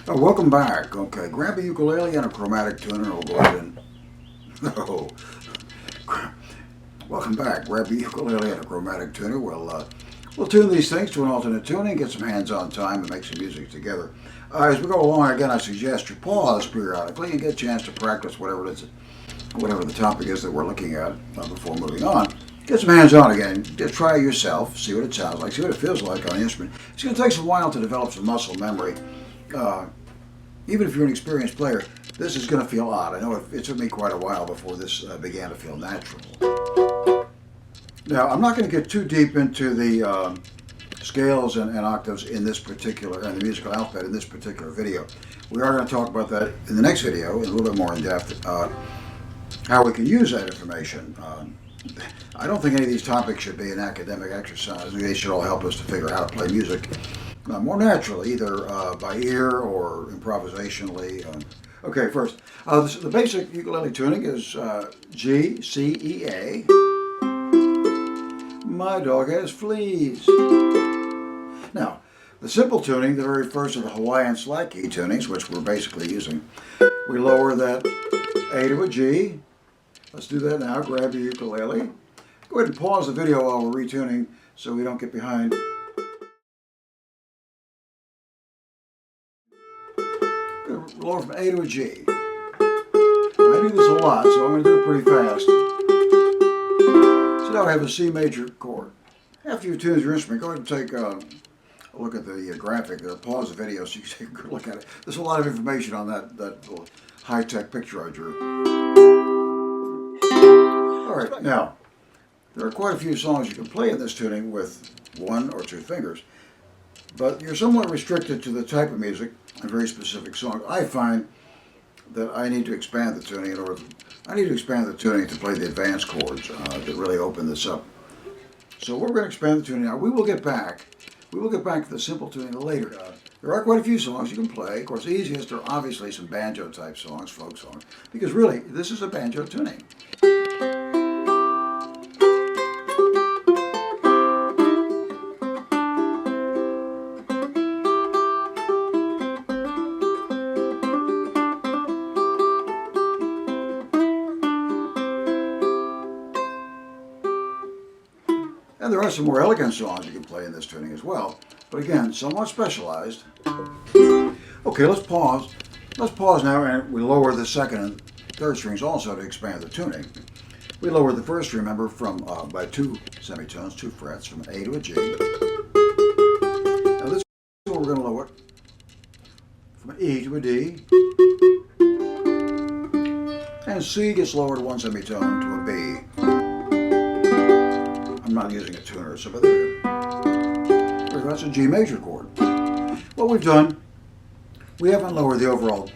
Welcome back. Okay, grab a ukulele and a chromatic tuner and we'll go ahead and... Oh, welcome back. Grab a ukulele and a chromatic tuner. We'll tune these things to an alternate tuning, get some hands-on time, and make some music together. As we go along, again, I suggest you pause periodically and get a chance to practice whatever the topic is that we're looking at before moving on. Get some hands-on again. Just try it yourself. See what it sounds like. See what it feels like on the instrument. It's going to take some while to develop some muscle memory. Even if you're an experienced player, this is going to feel odd. I know it took me quite a while before this began to feel natural. Now, I'm not going to get too deep into the scales and octaves in this particular, and the musical alphabet in this particular video. We are going to talk about that in the next video, in a little bit more in depth, how we can use that information. I don't think any of these topics should be an academic exercise. They should all help us to figure out how to play music more naturally, either by ear or improvisationally. Okay, first, the basic ukulele tuning is G, C, E, A. My dog has fleas. Now, the simple tuning, the very first of the Hawaiian slack key tunings, which we're basically using, we lower that A to a G. Let's do that now. Grab your ukulele. Go ahead and pause the video while we're retuning so we don't get behind. Lower from A to a G. I do this a lot, so I'm going to do it pretty fast. So now I have a C major chord. After you've tuned your instrument, go ahead and take a look at the graphic. Pause the video so you can take a good look at it. There's a lot of information on that little high-tech picture I drew. All right, now, there are quite a few songs you can play in this tuning with one or two fingers, but you're somewhat restricted to the type of music and very specific songs. I find that I need to expand the tuning to play the advanced chords that really open this up. So we're going to expand the tuning now. We will get back to the simple tuning later. There are quite a few songs you can play. Of course, the easiest are obviously some banjo type songs, folk songs, because really, this is a banjo tuning. And there are some more elegant songs you can play in this tuning as well, but again, somewhat specialized. Okay, let's pause. Let's pause now, and we lower the second and third strings also to expand the tuning. We lower the first string, remember, by 2 semitones, 2 frets, from an A to a G. Now this is what we're going to lower from an E to a D. And C gets lowered 1 semitone to a B. I'm not using a tuner, so but there. That's a G major chord. What we've done, we haven't lowered the overall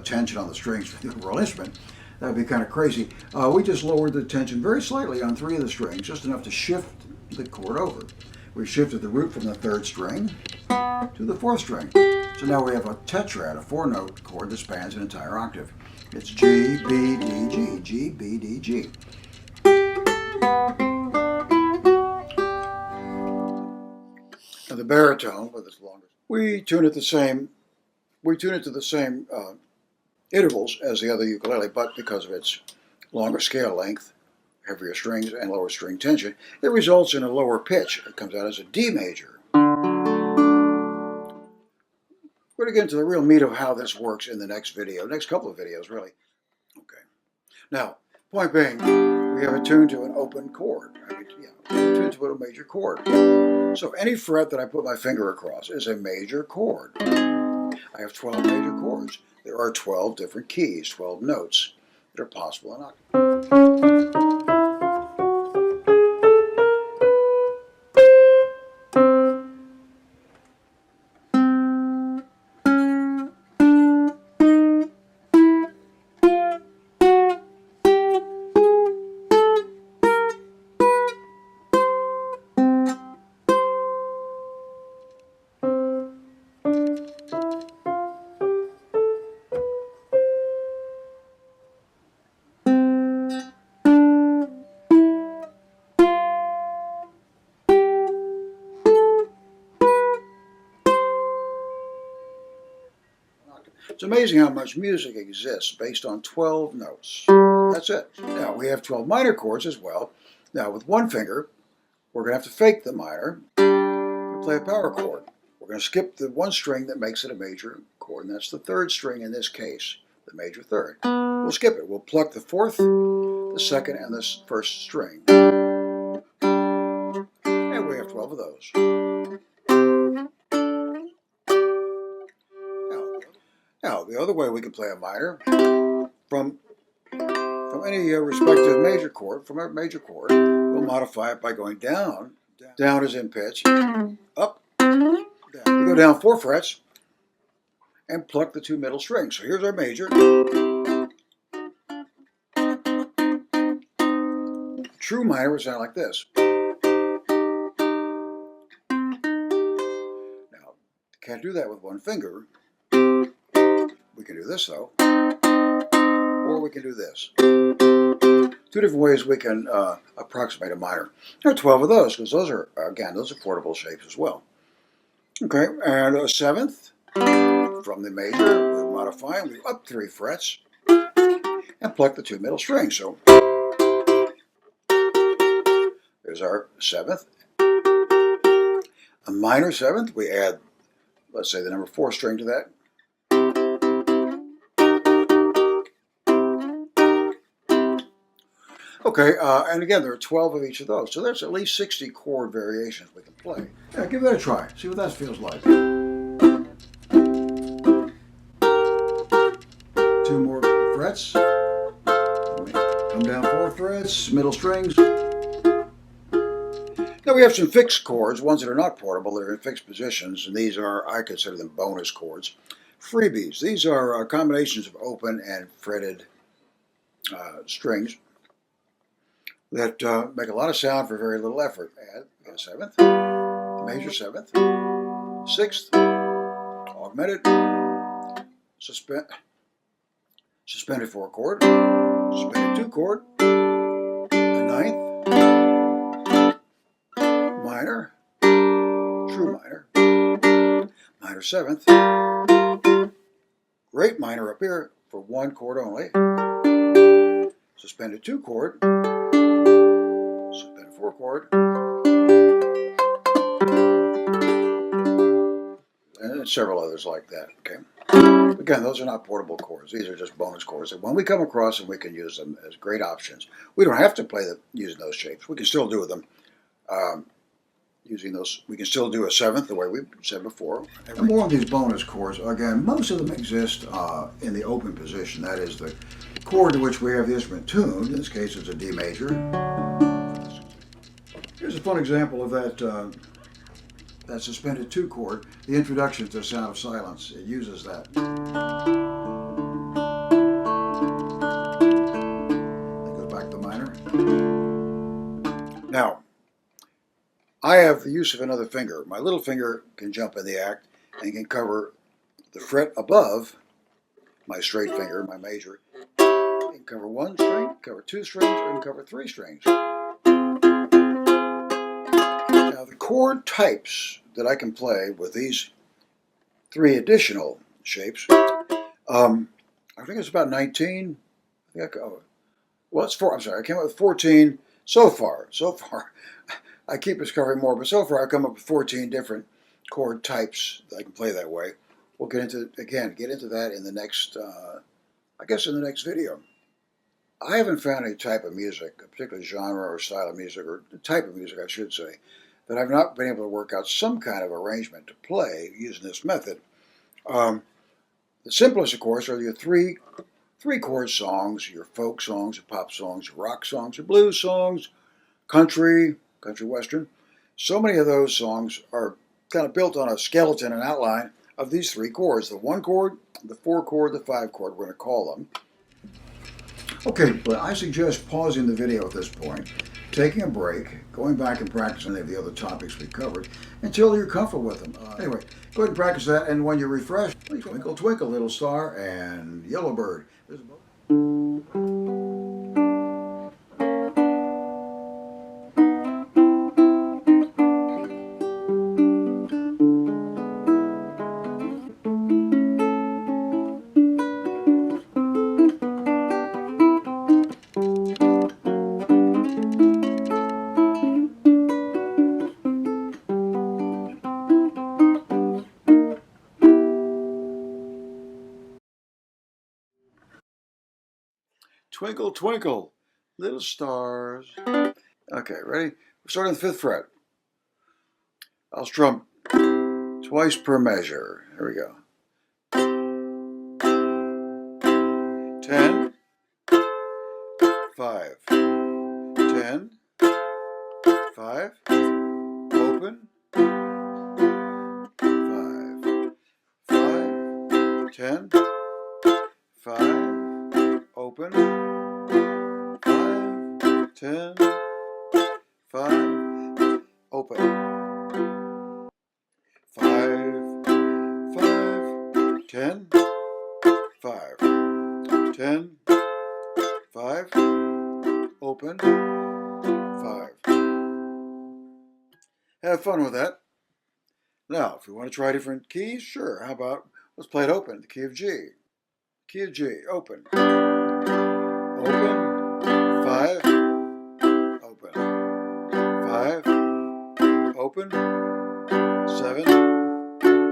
tension on the strings for the overall instrument. That would be kind of crazy. We just lowered the tension very slightly on 3 of the strings, just enough to shift the chord over. We shifted the root from the 3rd string to the 4th string. So now we have a tetrad, a 4-note chord that spans an entire octave. It's G, B, D, G, G, B, D, G. And the baritone, with its longest, we tune it to the same intervals as the other ukulele, but because of its longer scale length, heavier strings, and lower string tension, it results in a lower pitch. It comes out as a D major. We're going to get into the real meat of how this works in the next couple of videos, really. Okay. Now, point being, we have a tune to an open chord. Tune to a major chord. So any fret that I put my finger across is a major chord. I have 12 major chords. There are 12 different keys, 12 notes that are possible in octave. It's amazing how much music exists based on 12 notes. That's it. Now, we have 12 minor chords as well. Now, with one finger, we're going to have to fake the minor. We're going to play a power chord. We're going to skip the one string that makes it a major chord, and that's the third string in this case, the major third. We'll skip it. We'll pluck the fourth, the second, and the first string. And we have 12 of those. Now, the other way we can play a minor from any respective major chord, from a major chord, we'll modify it by going down. Down is in pitch. Up, down. We go down 4 frets and pluck the 2 middle strings. So here's our major. True minor would sound like this. Now, can't do that with one finger. We can do this though, or we can do this. 2 different ways we can approximate a minor. There are 12 of those, because those are, again, those are portable shapes as well. Okay, and a seventh from the major, we modify, we up 3 frets and pluck the 2 middle strings. So there's our seventh. A minor seventh, we add, let's say, the number 4 string to that. Okay, and again, there are 12 of each of those. So there's at least 60 chord variations we can play. Yeah, give that a try. See what that feels like. 2 more frets. Come down 4 frets, middle strings. Now we have some fixed chords, ones that are not portable, they're in fixed positions, and these are, I consider them bonus chords. Freebies. These are combinations of open and fretted strings that make a lot of sound for very little effort. Add a seventh, major seventh, sixth, augmented, suspended 4 chord, suspended 2 chord, the ninth, minor, true minor, minor seventh, great minor up here for 1 chord only, suspended 2 chord, suspended 4 chord, and several others like that. Okay. Again, those are not portable chords. These are just bonus chords. And when we come across them, we can use them as great options. We don't have to play using those shapes. We can still do them using those. We can still do a seventh, the way we said before. And more of these bonus chords, again, most of them exist in the open position. That is the chord to which we have the instrument tuned. In this case, it's a D major. Here's a fun example of that suspended 2 chord, the introduction to Sound of Silence. It uses that. That goes back to the minor. Now, I have the use of another finger. My little finger can jump in the act and can cover the fret above my straight finger, my major. It can cover 1 string, cover 2 strings, or it can cover 3 strings. Now, the chord types that I can play with these 3 additional shapes, I think it's about 19. Well, it's 4. I'm sorry, I came up with 14 so far. So far, I keep discovering more, but so far I've come up with 14 different chord types that I can play that way. We'll get into that in the next, I guess, in the next video. I haven't found any type of music, a particular genre or style of music, or type of music, I should say, that I've not been able to work out some kind of arrangement to play using this method. The simplest, of course, are your three chord songs, your folk songs, your pop songs, your rock songs, your blues songs, country western. So many of those songs are kind of built on a skeleton and outline of these 3 chords: the 1 chord, the 4 chord, the 5 chord, we're going to call them. Okay, but I suggest pausing the video at this point, taking a break, going back and practicing any of the other topics we covered until you're comfortable with them. Anyway, go ahead and practice that, and when you're refreshed, twinkle, twinkle, little star, and Yellow Bird. Twinkle, twinkle, little stars. Okay, ready? We're starting on the 5th fret. I'll strum twice per measure. Here we go. 10, 5, 10, 5, open, 5, 5, 10, 5, open, 5, 10, 5, open, 5, 5, 10, 5, 10, 5, open, 5. Have fun with that. Now, if you want to try different keys, sure. How about, let's play it open, the key of G. Key of G, open. Open, 5, open. 5, open, 7,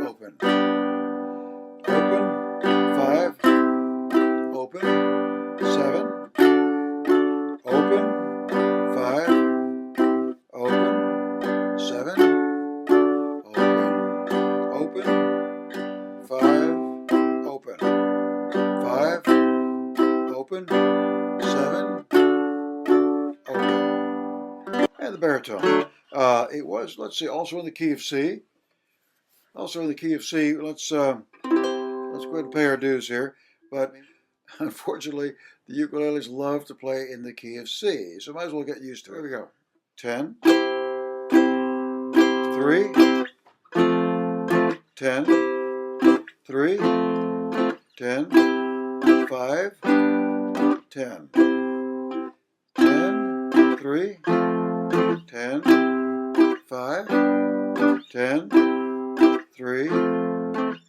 open. Open, 5, open, 7, open, 5, open, 7, open, 5, open, 5, open, 7, open. And the baritone. It was, let's see, also in the key of C. Also in the key of C. Let's go ahead and pay our dues here. But unfortunately, the ukuleles love to play in the key of C, so might as well get used to it. Here we go. 10, 3, 10, 3, 10, 5, 10, 10, 3, 10, 5, 10, 3,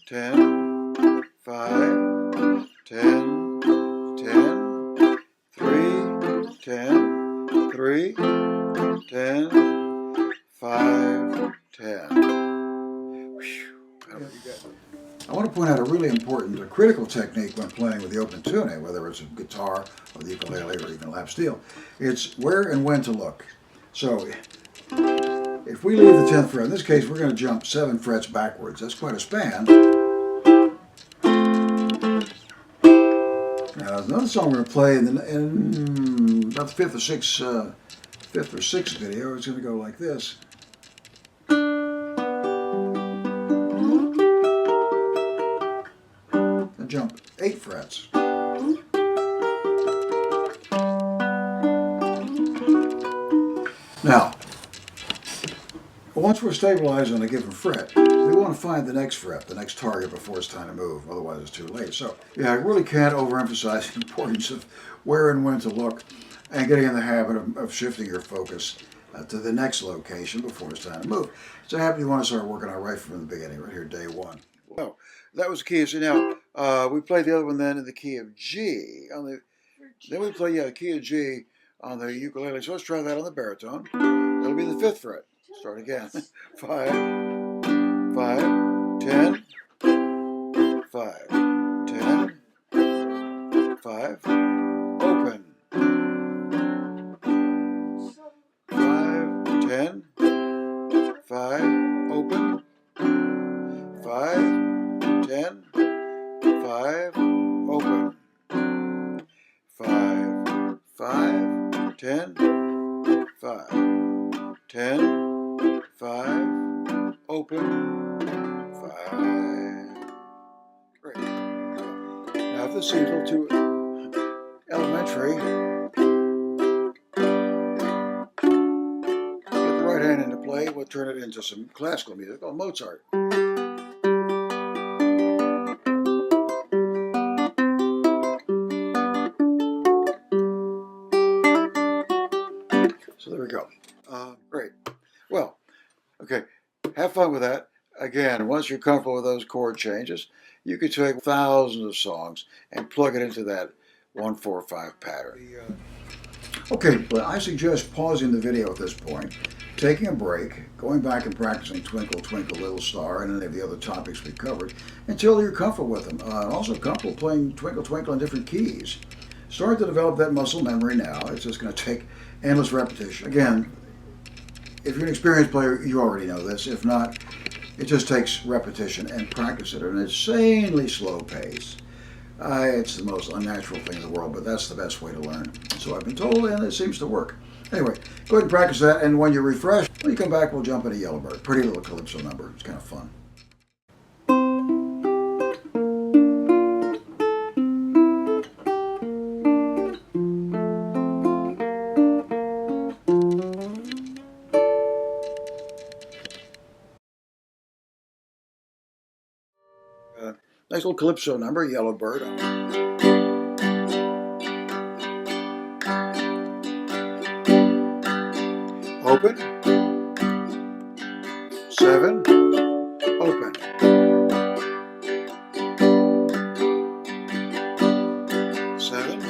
10, 5, 10, 10, 3, 10, 3, 10, 5, 10. I want to point out a really important critical technique when playing with the open tuning, whether it's a guitar or the ukulele or even lap steel. It's where and when to look. So if we leave the 10th fret, in this case we're going to jump 7 frets backwards. That's quite a span. Now another song we're going to play in about the 5th or 6th video, it's going to go like this. And jump 8 frets. Now, once we're stabilized on a given fret, we want to find the next fret, the next target before it's time to move, otherwise it's too late. So, yeah, I really can't overemphasize the importance of where and when to look and getting in the habit of shifting your focus to the next location before it's time to move. So happy you want to start working out right from the beginning, right here, day 1. So, that was the key of C. Now, we played the other one then in the key of G. Then we play, the key of G on the ukulele. So let's try that on the baritone. That'll be the 5th fret. Start again. 5, 5, 10, 5, 10, 5, open. 5, 10, 5, open. 5, 10, 5, open. 5, 5, 10, 5, 10, 5, open, 5. Great. Now if this seems a little too elementary, get the right hand into play, we'll turn it into some classical music, oh, Mozart. So there we go. Great. Well, okay, have fun with that. Again, once you're comfortable with those chord changes, you can take thousands of songs and plug it into that 1-4-5 pattern. Okay, well, I suggest pausing the video at this point, taking a break, going back and practicing Twinkle, Twinkle, Little Star and any of the other topics we covered until you're comfortable with them. Also comfortable playing Twinkle, Twinkle in different keys. Start to develop that muscle memory now. It's just going to take endless repetition. Again, if you're an experienced player, you already know this. If not, it just takes repetition and practice at an insanely slow pace. It's the most unnatural thing in the world, but that's the best way to learn. So I've been told, and it seems to work. Anyway, go ahead and practice that, and when you refresh, when you come back, we'll jump into Yellowbird. Pretty little calypso number. It's kind of fun. Nice little calypso number, Yellowbird. Open. 7. Open. 7.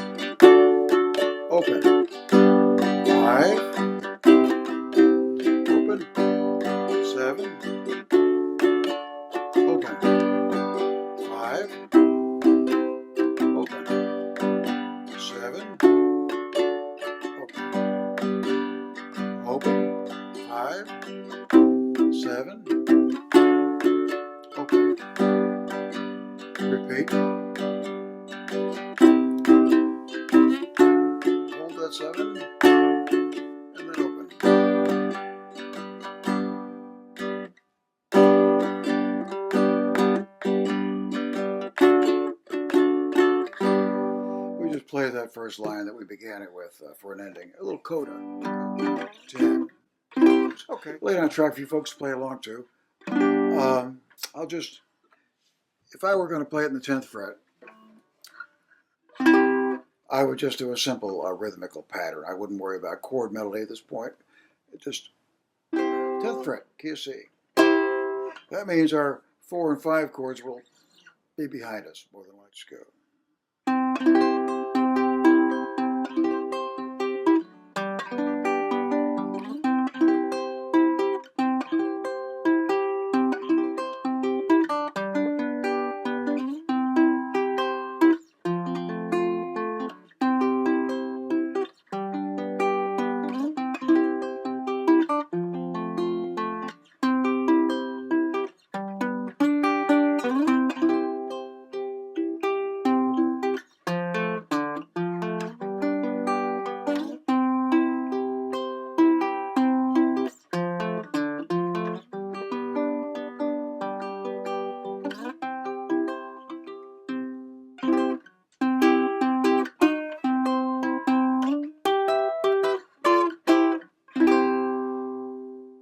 Open. 5. Open. 7. Open. 5. Open. 7. Open. Open. 5. 7. Open. Repeat. Hold that 7. And then open. We just play that first line that we began it with for an ending. A little coda. 10. Okay. Lay it on track for you folks to play along to. I'll just, if I were going to play it in the 10th fret, I would just do a simple rhythmical pattern. I wouldn't worry about chord melody at this point. It just 10th fret, key of C. That means our 4 and 5 chords will be behind us more than likely. Let's go.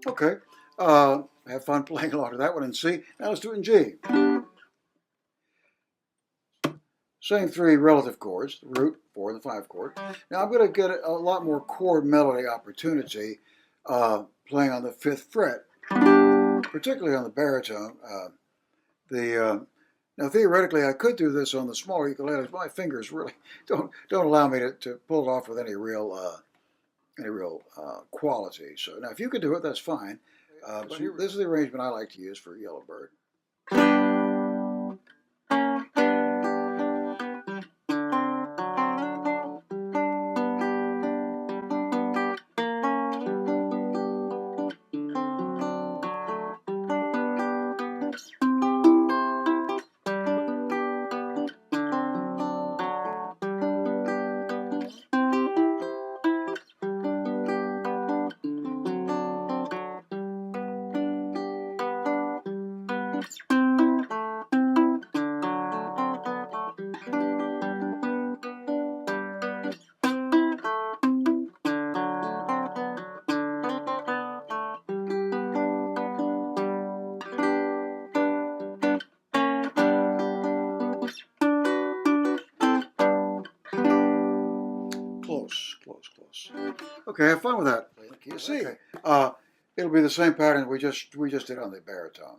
Okay. Have fun playing along to that one in C. Now let's do it in G. Same 3 relative chords, the root, 4, and the 5 chord. Now I'm going to get a lot more chord melody opportunity playing on the 5th fret, particularly on the baritone. Now theoretically I could do this on the smaller ukulele. My fingers really don't allow me to pull it off with any real quality. So now if you could do it, that's fine. But this is the arrangement I like to use for Yellowbird. Close. Okay, have fun with that. You see, it'll be the same pattern we just did on the baritone.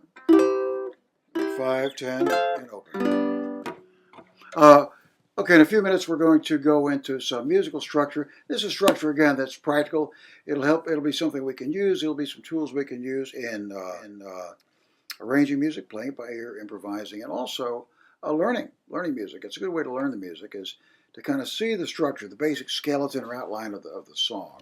5, 10, and open. Okay, in a few minutes we're going to go into some musical structure. This is structure again that's practical. It'll be something we can use. It'll be some tools we can use in arranging music, playing by ear, improvising, and also learning music. It's a good way to learn the music is to kind of see the structure, the basic skeleton or outline of the song.